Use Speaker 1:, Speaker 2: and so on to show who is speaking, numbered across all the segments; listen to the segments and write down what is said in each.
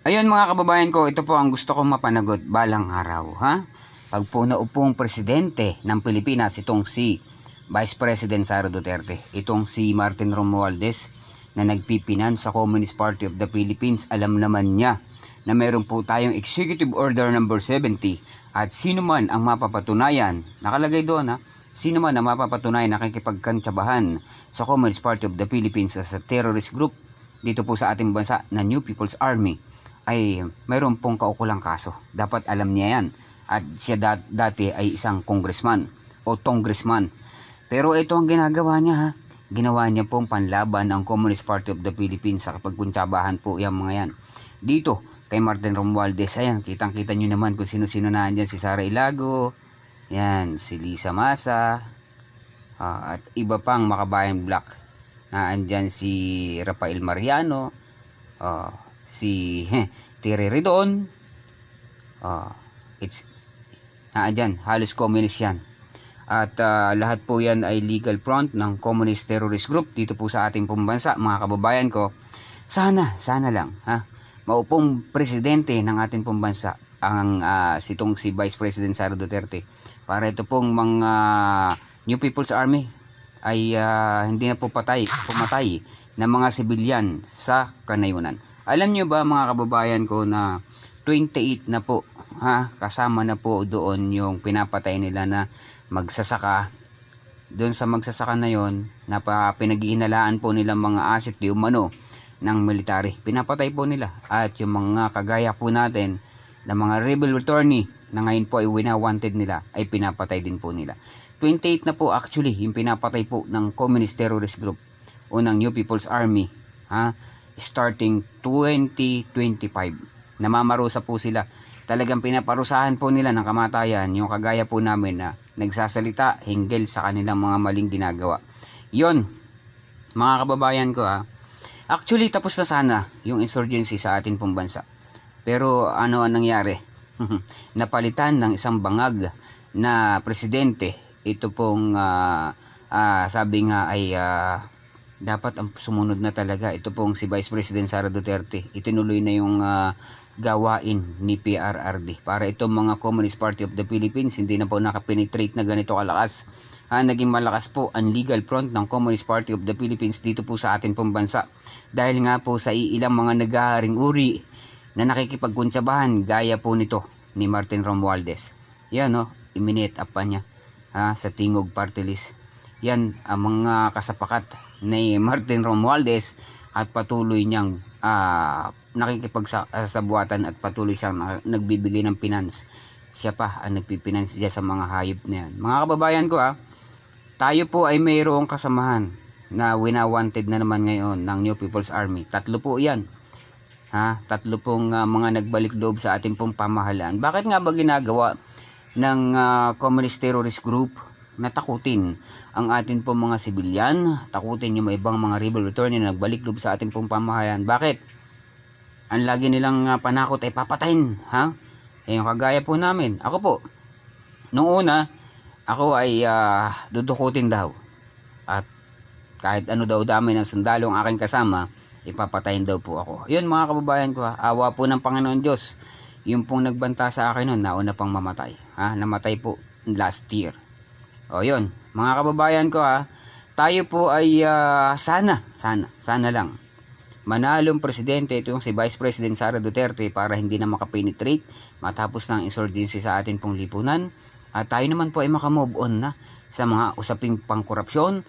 Speaker 1: Ayun mga kababayan ko, ito po ang gusto kong mapanagot balang araw, ha? Pag po naupong presidente ng Pilipinas, itong si Vice President Sara Duterte, itong si Martin Romualdez na nagpipinan sa Communist Party of the Philippines, alam naman niya na meron po tayong Executive Order number 70 at sino man ang mapapatunayan, nakalagay doon ha, sino man ang mapapatunayan nakikipagkantsabahan sa Communist Party of the Philippines as a terrorist group dito po sa ating bansa na New People's Army ay mayroon pong kaukulang kaso. Dapat alam niya yan. At siya dati ay isang congressman o congressman. Pero ito ang ginagawa niya ha. Ginawa niya pong panlaban ang Communist Party of the Philippines sa kapagkuntsabahan po yung mga yan. Dito kay Martin Romualdez, ayan, kitang-kita nyo naman kung sino-sino na andyan, si Sara Ilago, yan, si Lisa Masa, at iba pang makabayan black. Na andyan si Rafael Mariano, si Terry Redon, andyan, halos communist yan. At lahat po yan ay legal front ng communist terrorist group dito po sa ating pambansa, mga kababayan ko. Sana lang, ha, maupong presidente ng ating pambansa ang sitong si Vice President Sara Duterte para ito pong mga New People's Army ay hindi na po pumatay ng mga sibilyan sa kanayunan. Alam nyo ba mga kababayan ko na 28 na po, ha, kasama na po doon yung pinapatay nila na magsasaka. Doon sa magsasaka na yon, pinag-iinalaan po nila mga asset di umano ng military. Pinapatay po nila. At yung mga kagaya po natin na mga rebel returnee na ngayon po ay wina-wanted nila ay pinapatay din po nila. 28 na po actually yung pinapatay po ng Communist Terrorist Group o ng New People's Army, ha, starting 2025. Namamarusa po sila. Talagang pinaparusahan po nila ng kamatayan yung kagaya po namin na nagsasalita hinggil sa kanilang mga maling ginagawa. Yon, mga kababayan ko ha. Actually tapos na sana yung insurgency sa atin pong bansa. Pero ano ang nangyari? Napalitan ng isang bangag na presidente. Ito pong sabi nga ay dapat ang sumunod na talaga. Ito pong si Vice President Sara Duterte. Itinuloy na yung gawain ni PRRD para itong mga Communist Party of the Philippines hindi na po nakapenetrate na ganito kalakas. Naging malakas po ang legal front ng Communist Party of the Philippines dito po sa atin pong bansa dahil nga po sa ilang mga naghaharing uri na nakikipagkuntsabahan gaya po nito ni Martin Romualdez. Yan no, iminate up pa niya sa Tingog Party List. Yan ang mga kasapakat ni Martin Romualdez at patuloy niyang nakikipagsabuatan at patuloy siyang nagbibigay ng finance. Siya pa ang nagpipinance siya sa mga hayop na yan. Mga kababayan ko tayo po ay mayroong kasamahan na wina-wanted na naman ngayon ng New People's Army. 3 po yan. 3 pong mga nagbalik loob sa ating pong pamahalaan. Bakit nga ba ginagawa ng Communist Terrorist Group na takutin ang atin pong mga sibilyan, takutin yung ibang mga rebel returnee na nagbalik loob sa ating pong pamahalaan? Bakit? Ang lagi nilang panakot ay papatayin, ha? Yung kagaya po namin. Ako po, noong una, ako ay dudukutin daw. At kahit ano daw dami ng sundalo ang aking kasama, ipapatayin daw po ako. Yun mga kababayan ko, awa po ng Panginoon Diyos. Yung pong nagbanta sa akin noon, nauna pang mamatay. Namatay po last year. O yun, mga kababayan ko tayo po ay sana lang manalong presidente itong si Vice President Sara Duterte para hindi na makapenetrate matapos ng insurgency sa atin pong lipunan. At tayo naman po ay makamove on na sa mga usaping pangkorupsyon,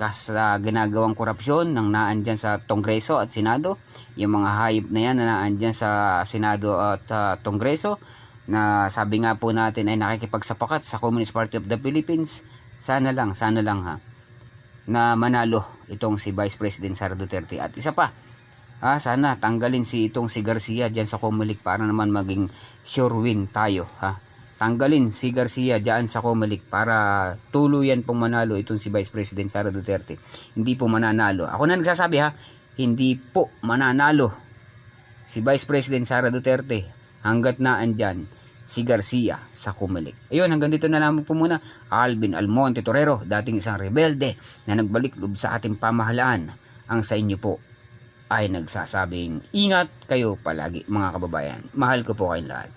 Speaker 1: sa ginagawang korupsyon ng naandyan sa Kongreso at Senado, yung mga hayop na yan na naandyan sa Senado at Kongreso na sabi nga po natin ay nakikipagsapakat sa Communist Party of the Philippines. Sana lang na manalo itong si Vice President Sara Duterte. At isa pa, sana tanggalin itong si Garcia dyan sa Comelec para naman maging sure win tayo. Tanggalin si Garcia dyan sa Comelec para tuluyan pong manalo itong si Vice President Sara Duterte. Hindi po mananalo. Ako na nagsasabi hindi po mananalo si Vice President Sara Duterte hanggat na andyan si Garcia sa Comelec. Ayun, hanggang dito na lamang po muna. Alvin Almonte Torrero, dating isang rebelde na nagbalik loob sa ating pamahalaan, ang sa inyo po. ay nagsasabing ingat kayo palagi mga kababayan. Mahal ko po kayong lahat.